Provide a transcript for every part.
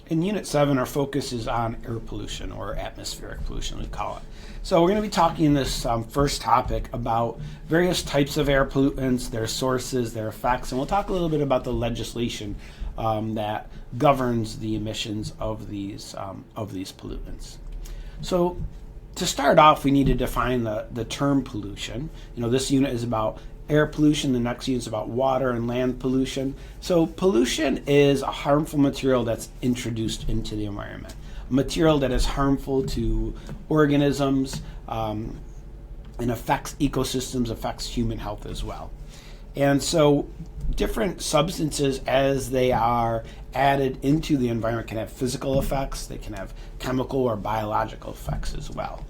In Unit 7, our focus is on air pollution, or atmospheric pollution, we call it. So we're going to be talking in this first topic about various types of air pollutants, their sources, their effects, and we'll talk a little bit about the legislation that governs the emissions of these pollutants. So to start off, we need to define the term pollution. This unit is about air pollution, the next unit is about water and land pollution. So pollution is a harmful material that's introduced into the environment, a material that is harmful to organisms and affects ecosystems, affects human health as well. And so different substances, as they are added into the environment, can have physical effects, they can have chemical or biological effects as well.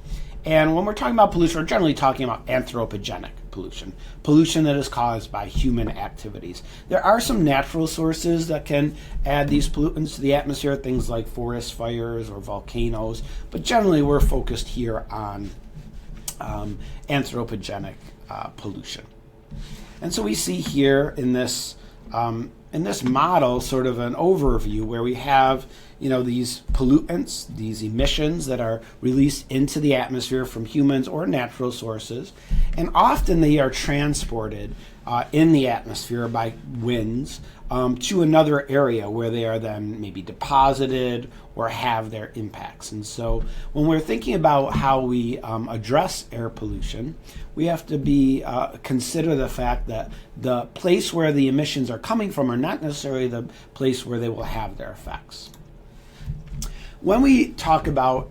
And when we're talking about pollution, we're generally talking about anthropogenic pollution, pollution that is caused by human activities. There are some natural sources that can add these pollutants to the atmosphere, things like forest fires or volcanoes, but generally we're focused here on anthropogenic pollution. And so we see here in this model sort of an overview where we have these pollutants, these emissions that are released into the atmosphere from humans or natural sources, and often they are transported in the atmosphere by winds to another area where they are then maybe deposited or have their impacts. And so when we're thinking about how we address air pollution, we have to consider the fact that the place where the emissions are coming from are not necessarily the place where they will have their effects. When we talk about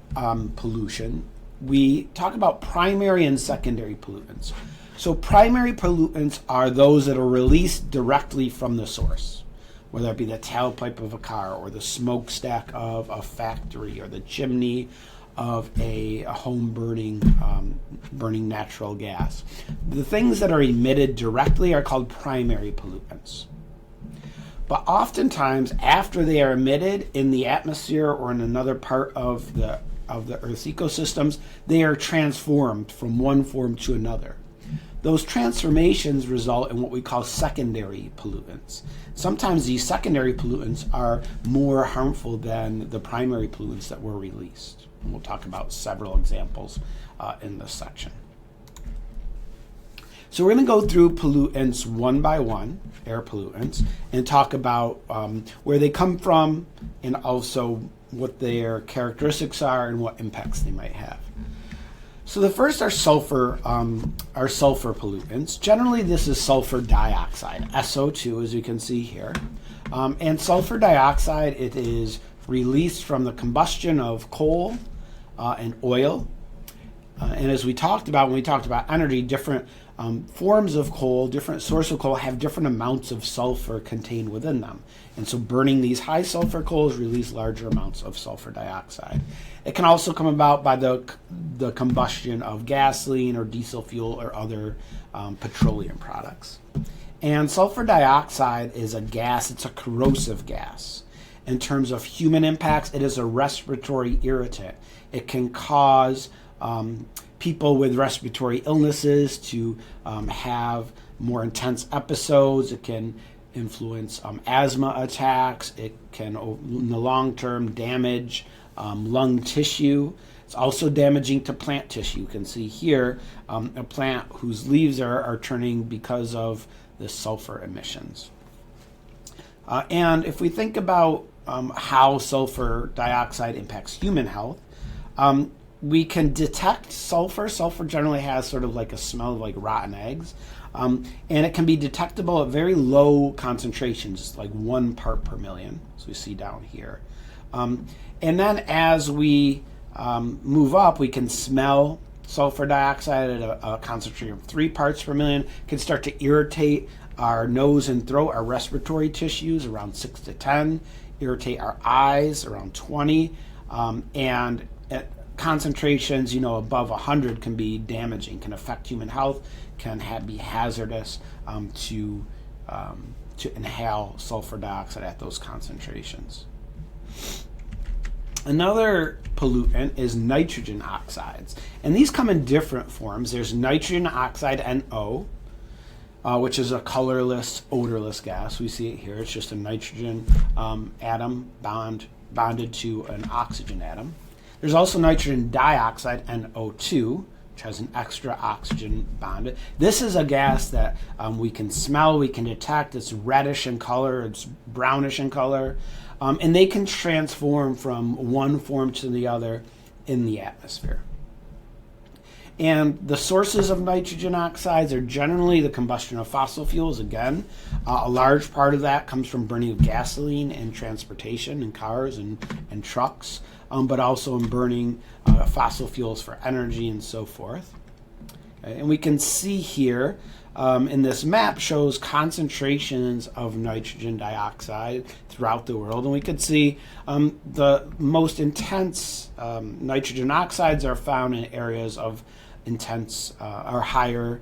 pollution, we talk about primary and secondary pollutants. So primary pollutants are those that are released directly from the source, whether it be the tailpipe of a car or the smokestack of a factory or the chimney of a home burning natural gas. The things that are emitted directly are called primary pollutants. But oftentimes, after they are emitted in the atmosphere or in another part of the Earth's ecosystems, they are transformed from one form to another. Those transformations result in what we call secondary pollutants. Sometimes these secondary pollutants are more harmful than the primary pollutants that were released. And we'll talk about several examples in this section. So we're going to go through pollutants one by one, air pollutants, and talk about where they come from and also what their characteristics are and what impacts they might have. So the first are sulfur pollutants. Generally, this is sulfur dioxide, SO2, as you can see here. And sulfur dioxide, it is released from the combustion of coal and oil. And as we talked about, when we talked about energy, different forms of coal, different sources of coal have different amounts of sulfur contained within them. And so burning these high sulfur coals release larger amounts of sulfur dioxide. It can also come about by the combustion of gasoline or diesel fuel or other petroleum products. And sulfur dioxide is a gas, it's a corrosive gas. In terms of human impacts, it is a respiratory irritant. It can cause people with respiratory illnesses to have more intense episodes. It can influence asthma attacks. It can, in the long term, damage lung tissue. It's also damaging to plant tissue. You can see here a plant whose leaves are turning because of the sulfur emissions. And if we think about how sulfur dioxide impacts human health, we can detect sulfur. Sulfur generally has sort of like a smell of like rotten eggs. And it can be detectable at very low concentrations, like 1 part per million, as we see down here. And then as we move up, we can smell sulfur dioxide at a concentration of 3 parts per million. It can start to irritate our nose and throat, our respiratory tissues, around 6 to 10, irritate our eyes, around 20, and at concentrations, above 100 can be damaging, can affect human health, can be hazardous to inhale sulfur dioxide at those concentrations. Another pollutant is nitrogen oxides, and these come in different forms. There's nitrogen oxide, NO, which is a colorless, odorless gas. We see it here. It's just a nitrogen atom bond bonded to an oxygen atom. There's also nitrogen dioxide, NO2, which has an extra oxygen bond. This is a gas that we can smell, we can detect. It's reddish in color, it's brownish in color, and they can transform from one form to the other in the atmosphere. And the sources of nitrogen oxides are generally the combustion of fossil fuels. Again, a large part of that comes from burning of gasoline in transportation, in cars and trucks, but also in burning fossil fuels for energy and so forth. Okay, and we can see here in this map shows concentrations of nitrogen dioxide throughout the world, and we can see the most intense nitrogen oxides are found in areas of intense or higher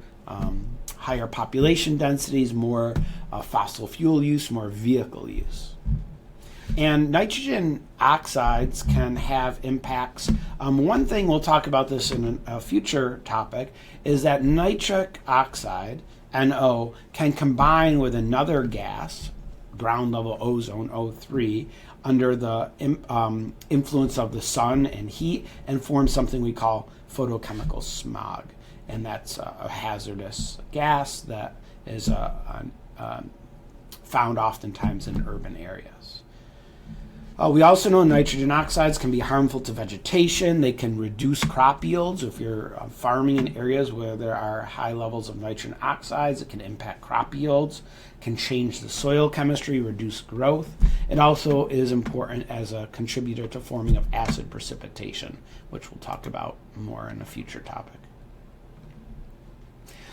population densities, more fossil fuel use, more vehicle use. And nitrogen oxides can have impacts. One thing we'll talk about this in a future topic is that nitric oxide, NO, can combine with another gas, ground level ozone, O3, under the influence of the sun and heat and form something we call photochemical smog. And that's a hazardous gas that is found oftentimes in urban areas. We also know nitrogen oxides can be harmful to vegetation. They can reduce crop yields. If you're farming in areas where there are high levels of nitrogen oxides, it can impact crop yields, can change the soil chemistry, reduce growth. It also is important as a contributor to forming of acid precipitation, which we'll talk about more in a future topic.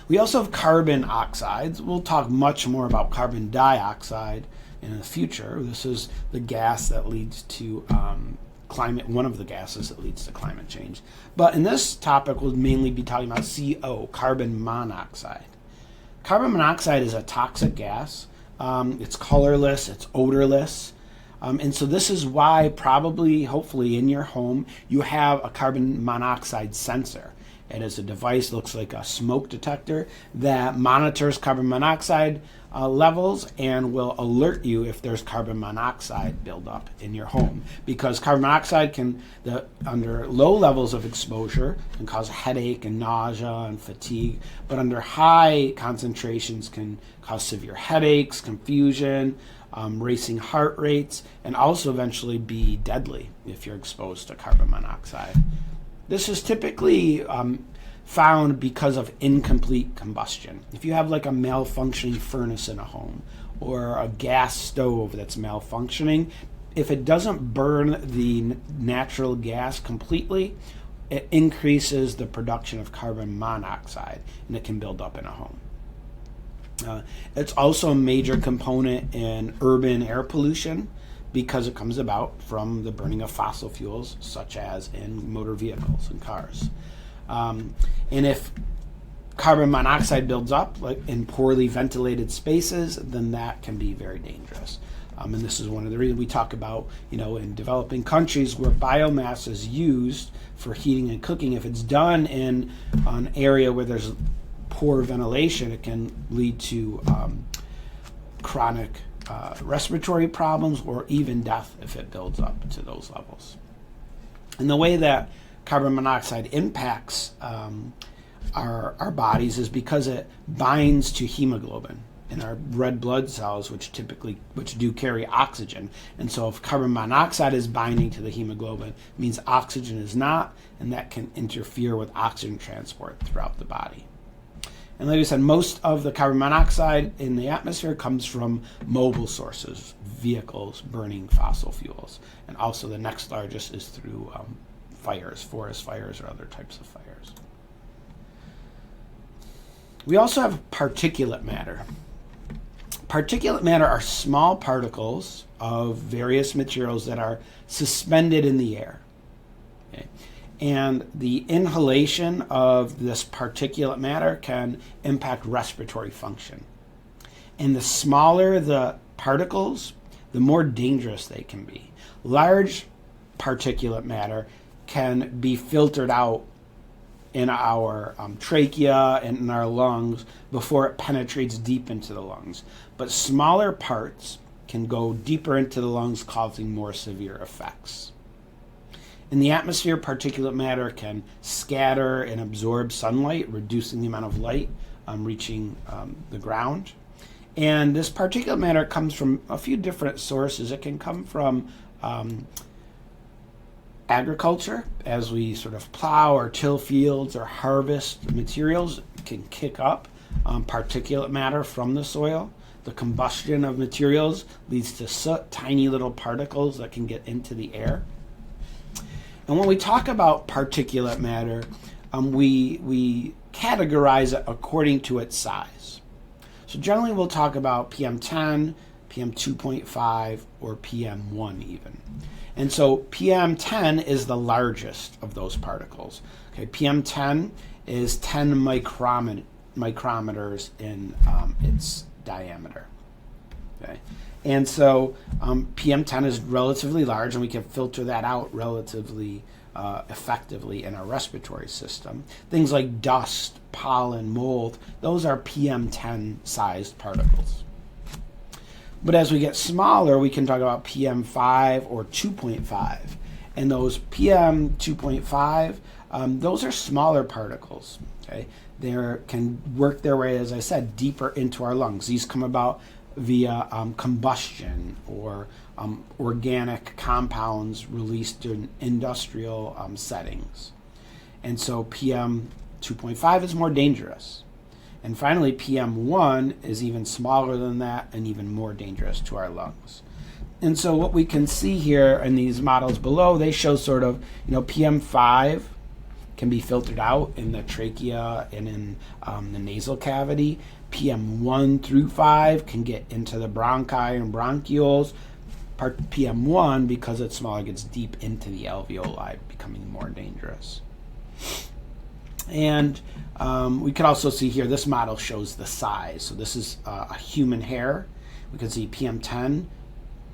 We also have carbon oxides. We'll talk much more about carbon dioxide in the future. This is the gas that leads to one of the gases that leads to climate change. But in this topic, we'll mainly be talking about CO, carbon monoxide. Carbon monoxide is a toxic gas. It's colorless, it's odorless. And so this is why probably, hopefully in your home, you have a carbon monoxide sensor. It is a device, looks like a smoke detector, that monitors carbon monoxide levels and will alert you if there's carbon monoxide buildup in your home. Because carbon monoxide can, under low levels of exposure, can cause headache and nausea and fatigue, but under high concentrations can cause severe headaches, confusion, racing heart rates, and also eventually be deadly if you're exposed to carbon monoxide. This is typically found because of incomplete combustion. If you have like a malfunctioning furnace in a home or a gas stove that's malfunctioning, if it doesn't burn the natural gas completely, it increases the production of carbon monoxide and it can build up in a home. It's also a major component in urban air pollution because it comes about from the burning of fossil fuels, such as in motor vehicles and cars. And if carbon monoxide builds up like in poorly ventilated spaces, then that can be very dangerous. And this is one of the reasons we talk about, in developing countries where biomass is used for heating and cooking. If it's done in an area where there's poor ventilation, it can lead to chronic respiratory problems or even death if it builds up to those levels. And the way that carbon monoxide impacts our bodies is because it binds to hemoglobin in our red blood cells, which do carry oxygen. And so if carbon monoxide is binding to the hemoglobin, it means oxygen is not, and that can interfere with oxygen transport throughout the body. And like I said, most of the carbon monoxide in the atmosphere comes from mobile sources, vehicles burning fossil fuels. And also the next largest is through fires, forest fires or other types of fires. We also have particulate matter. Particulate matter are small particles of various materials that are suspended in the air. Okay? And the inhalation of this particulate matter can impact respiratory function. And the smaller the particles, the more dangerous they can be. Large particulate matter can be filtered out in our trachea and in our lungs before it penetrates deep into the lungs. But smaller parts can go deeper into the lungs, causing more severe effects. In the atmosphere, particulate matter can scatter and absorb sunlight, reducing the amount of light reaching the ground. And this particulate matter comes from a few different sources. It can come from agriculture, as we sort of plow or till fields or harvest materials, can kick up particulate matter from the soil. The combustion of materials leads to soot, tiny little particles that can get into the air. And when we talk about particulate matter, we categorize it according to its size. So generally we'll talk about PM10, PM2.5, or PM1 even. And so PM10 is the largest of those particles. Okay, PM10 is 10 micrometers in its diameter. Okay, and so PM10 is relatively large, and we can filter that out relatively effectively in our respiratory system. Things like dust, pollen, mold, those are PM10 sized particles. But as we get smaller, we can talk about PM5 or 2.5. And those PM2.5, those are smaller particles. Okay, they can work their way, as I said, deeper into our lungs. These come about via combustion or organic compounds released in industrial settings. And so PM2.5 is more dangerous. And finally, PM1 is even smaller than that and even more dangerous to our lungs. And so what we can see here in these models below, they show sort of, PM5 can be filtered out in the trachea and in the nasal cavity. PM1 through 5 can get into the bronchi and bronchioles. PM1, because it's smaller, gets deep into the alveoli, becoming more dangerous. And we can also see here, this model shows the size. So this is a human hair. We can see PM10,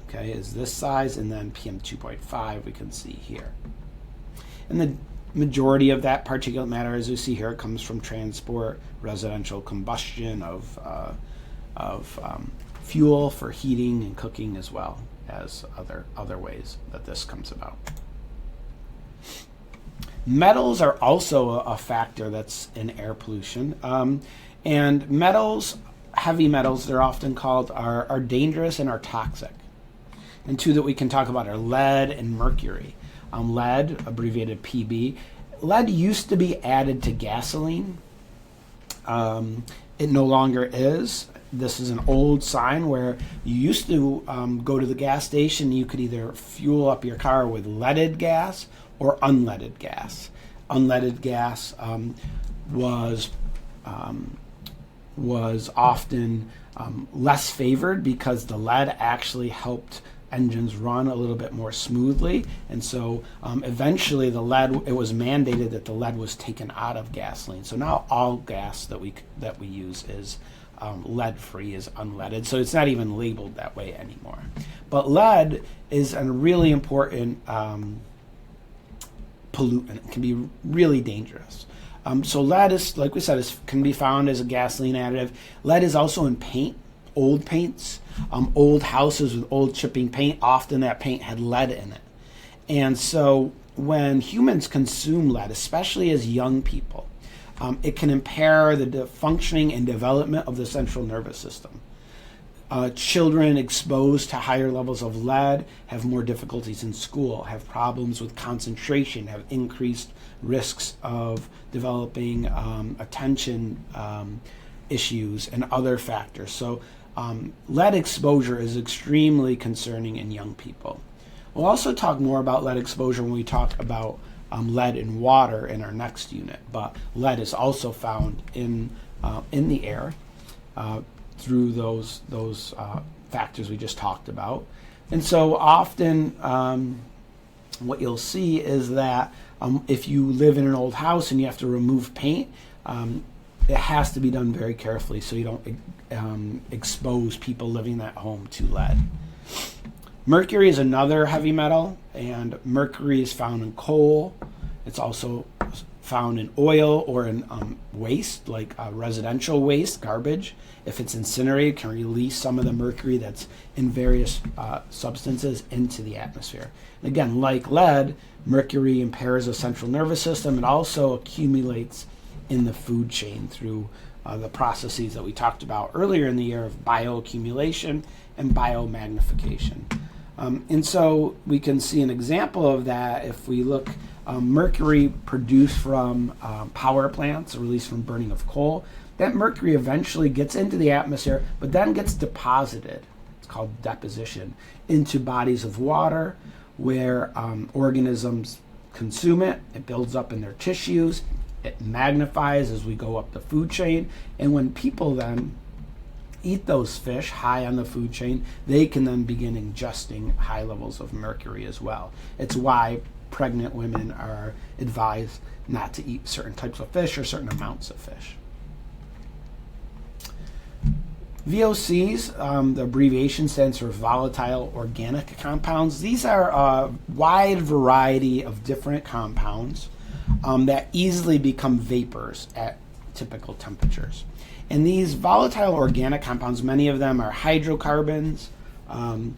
okay, is this size, and then PM2.5 we can see here. And the majority of that particulate matter, as you see here, comes from transport, residential combustion of fuel for heating and cooking, as well as other ways that this comes about. Metals are also a factor that's in air pollution. And metals, heavy metals, they're often called, are dangerous and are toxic. And two that we can talk about are lead and mercury. Lead, abbreviated PB. Lead used to be added to gasoline. It no longer is. This is an old sign where you used to go to the gas station. You could either fuel up your car with leaded gas or unleaded gas. Unleaded gas was often less favored because the lead actually helped engines run a little bit more smoothly, and so eventually it was mandated that the lead was taken out of gasoline. So now all gas that we use is lead-free, is unleaded, so it's not even labeled that way anymore. But lead is a really important pollutant. It can be really dangerous. So lead is, like we said, can be found as a gasoline additive. Lead is also in paint, old paints, old houses with old chipping paint. Often that paint had lead in it. And so when humans consume lead, especially as young people, it can impair the functioning and development of the central nervous system. Children exposed to higher levels of lead have more difficulties in school, have problems with concentration, have increased risks of developing attention issues and other factors. So lead exposure is extremely concerning in young people. We'll also talk more about lead exposure when we talk about lead in water in our next unit, but lead is also found in the air through those factors we just talked about. And so often what you'll see is that if you live in an old house and you have to remove paint, it has to be done very carefully so you don't expose people living in that home to lead. Mercury is another heavy metal, and mercury is found in coal. It's also found in oil or in waste, like residential waste, garbage. If it's incinerated, it can release some of the mercury that's in various substances into the atmosphere. And again, like lead, mercury impairs the central nervous system. It also accumulates in the food chain through the processes that we talked about earlier in the year of bioaccumulation and biomagnification. And so we can see an example of that if we look mercury produced from power plants, released from burning of coal. That mercury eventually gets into the atmosphere, but then gets deposited, it's called deposition, into bodies of water where organisms consume it. It builds up in their tissues. It magnifies as we go up the food chain. And when people then eat those fish high on the food chain, they can then begin ingesting high levels of mercury as well. It's why pregnant women are advised not to eat certain types of fish or certain amounts of fish. VOCs, the abbreviation stands for volatile organic compounds. These are a wide variety of different compounds that easily become vapors at typical temperatures. And these volatile organic compounds, many of them are hydrocarbons and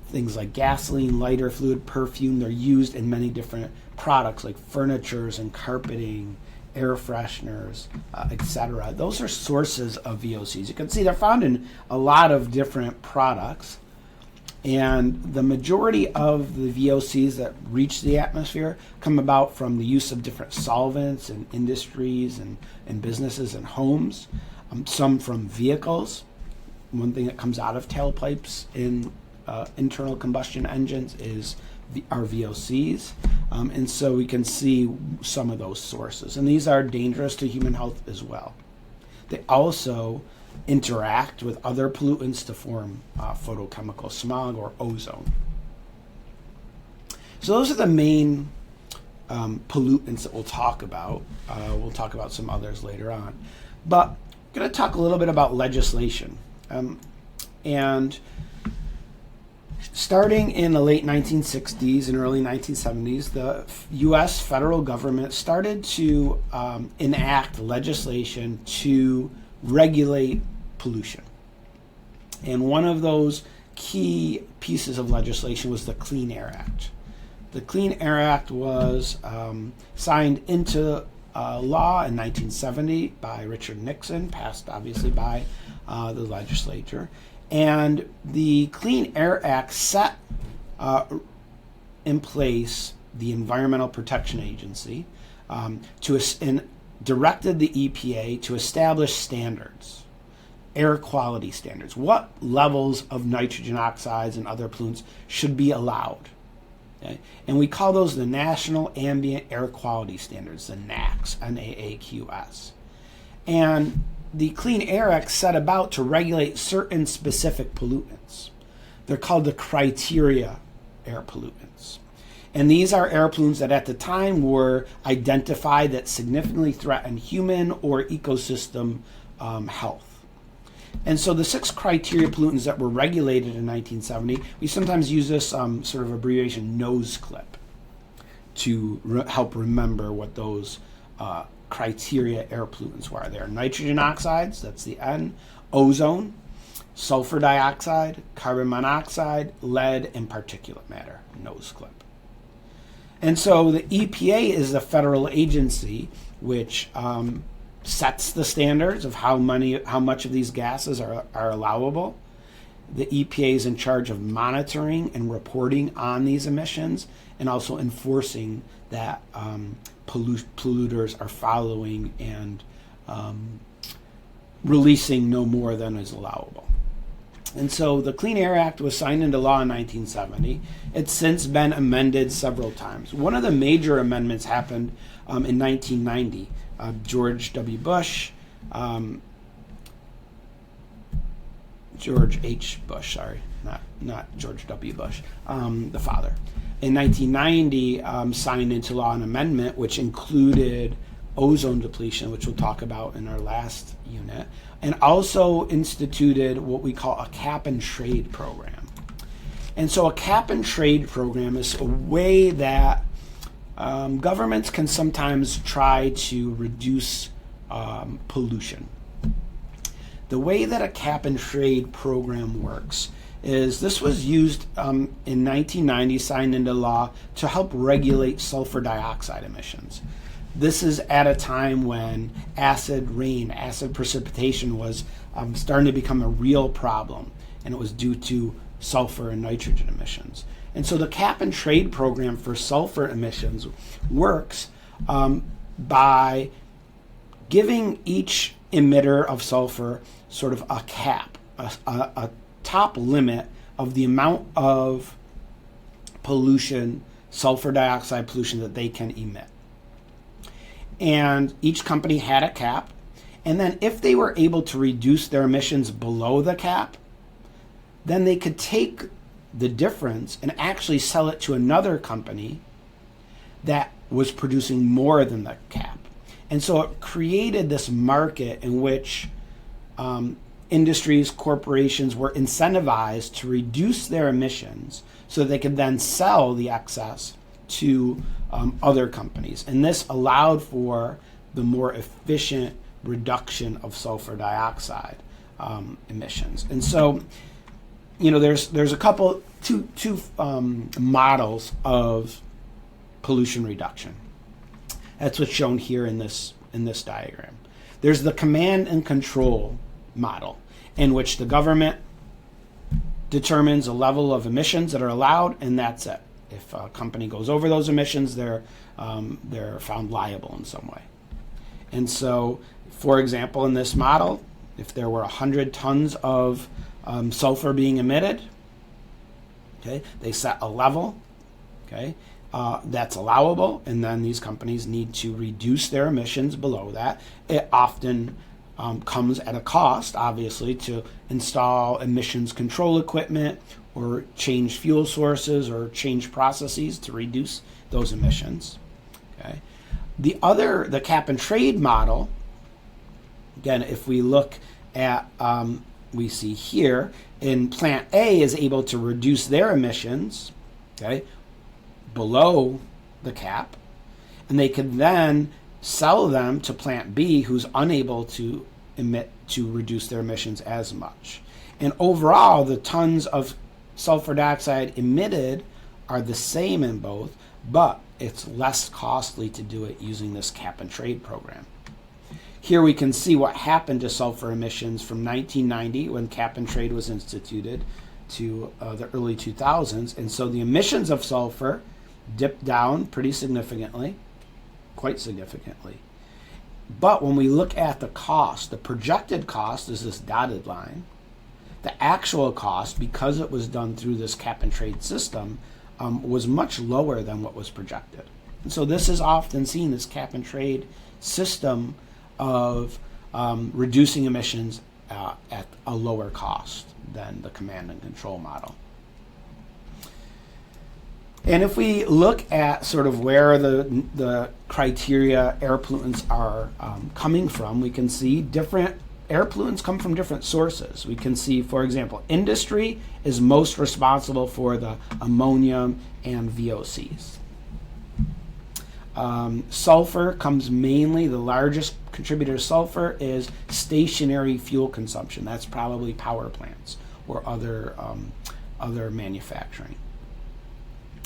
things like gasoline, lighter fluid, perfume. They're used in many different products like furnitures and carpeting, air fresheners, etc. Those are sources of VOCs. You can see they're found in a lot of different products. And the majority of the VOCs that reach the atmosphere come about from the use of different solvents in industries and businesses and homes. Some from vehicles. One thing that comes out of tailpipes in internal combustion engines is our VOCs. And so we can see some of those sources. And these are dangerous to human health as well. They also interact with other pollutants to form photochemical smog or ozone. So those are the main pollutants that we'll talk about. We'll talk about some others later on. But I'm going to talk a little bit about legislation. And starting in the late 1960s and early 1970s, the U.S. federal government started to enact legislation to regulate pollution. And one of those key pieces of legislation was the Clean Air Act. The Clean Air Act was signed into law in 1970 by Richard Nixon, passed obviously by the legislature. And the Clean Air Act set in place the Environmental Protection Agency and directed the EPA to establish standards, air quality standards. What levels of nitrogen oxides and other pollutants should be allowed? Okay? And we call those the National Ambient Air Quality Standards, the NAAQS, N-A-A-Q-S. And the Clean Air Act set about to regulate certain specific pollutants. They're called the criteria air pollutants. And these are air pollutants that at the time were identified that significantly threaten human or ecosystem health. And so the 6 criteria pollutants that were regulated in 1970, we sometimes use this sort of abbreviation nose clip to help remember what those criteria air pollutants were. They are nitrogen oxides, that's the N, ozone, sulfur dioxide, carbon monoxide, lead, and particulate matter, nose clip. And so the EPA is the federal agency which sets the standards of how much of these gases are allowable. The EPA is in charge of monitoring and reporting on these emissions and also enforcing that polluters are following and releasing no more than is allowable. And so the Clean Air Act was signed into law in 1970. It's since been amended several times. One of the major amendments happened in 1990. George W. Bush, George H. Bush, sorry, not George W. Bush, the father. In 1990, signed into law an amendment which included ozone depletion, which we'll talk about in our last unit, and also instituted what we call a cap and trade program. And so a cap and trade program is a way that governments can sometimes try to reduce pollution. The way that a cap and trade program works is this was used in 1990, signed into law to help regulate sulfur dioxide emissions. This is at a time when acid rain, acid precipitation was starting to become a real problem, and it was due to sulfur and nitrogen emissions. And so the cap and trade program for sulfur emissions works by giving each emitter of sulfur sort of a cap, a top limit of the amount of pollution, sulfur dioxide pollution, that they can emit. And each company had a cap. And then if they were able to reduce their emissions below the cap, then they could take the difference and actually sell it to another company that was producing more than the cap. And so it created this market in which industries, corporations were incentivized to reduce their emissions so they could then sell the excess to other companies. And this allowed for the more efficient reduction of sulfur dioxide emissions. And so, there's a couple, two models of pollution reduction. That's what's shown here in this diagram. There's the command and control model, in which the government determines a level of emissions that are allowed, and that's it. If a company goes over those emissions, they're found liable in some way. And so, for example, in this model, if there were 100 tons of sulfur being emitted, okay, they set a level, okay, that's allowable, and then these companies need to reduce their emissions below that. It often comes at a cost, obviously, to install emissions control equipment or change fuel sources or change processes to reduce those emissions. Okay. The cap and trade model, again, if we look at, we see here, in plant A is able to reduce their emissions, okay, below the cap, and they could then sell them to plant B, who's unable to reduce their emissions as much. And overall, the tons of sulfur dioxide emitted are the same in both, but it's less costly to do it using this cap and trade program. Here we can see what happened to sulfur emissions from 1990, when cap and trade was instituted, to the early 2000s. And so the emissions of sulfur dipped down pretty significantly, quite significantly. But when we look at the cost, the projected cost is this dotted line. The actual cost, because it was done through this cap and trade system, was much lower than what was projected. And so this is often seen as cap and trade system of reducing emissions at a lower cost than the command and control model. And if we look at sort of where the criteria air pollutants are coming from, we can see different air pollutants come from different sources. We can see, for example, industry is most responsible for the ammonia and VOCs. Sulfur comes mainly, the largest contributor to sulfur is stationary fuel consumption. That's probably power plants or other manufacturing.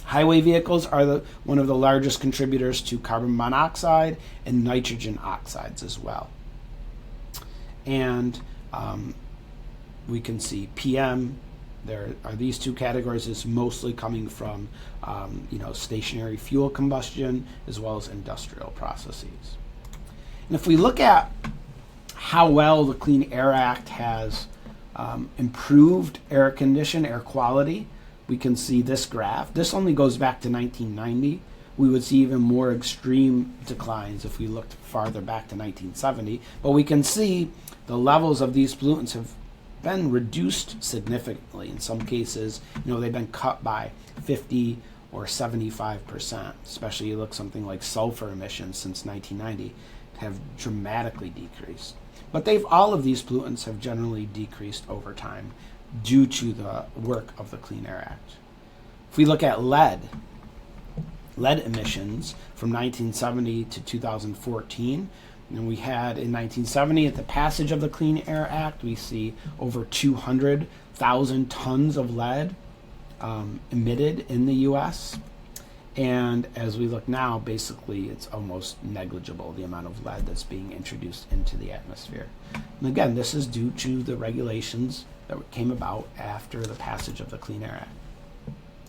Highway vehicles are one of the largest contributors to carbon monoxide and nitrogen oxides as well. And we can see PM, there are these two categories, is mostly coming from stationary fuel combustion as well as industrial processes. And if we look at how well the Clean Air Act has improved air condition, air quality, we can see this graph. This only goes back to 1990. We would see even more extreme declines if we looked farther back to 1970. But we can see the levels of these pollutants have been reduced significantly. In some cases, they've been cut by 50 or 75%. Especially you look something like sulfur emissions since 1990 have dramatically decreased. But all of these pollutants have generally decreased over time due to the work of the Clean Air Act. If we look at lead, lead emissions from 1970 to 2014. And we had in 1970, at the passage of the Clean Air Act, we see over 200,000 tons of lead emitted in the U.S. And as we look now, basically it's almost negligible, the amount of lead that's being introduced into the atmosphere. And again, this is due to the regulations that came about after the passage of the Clean Air Act.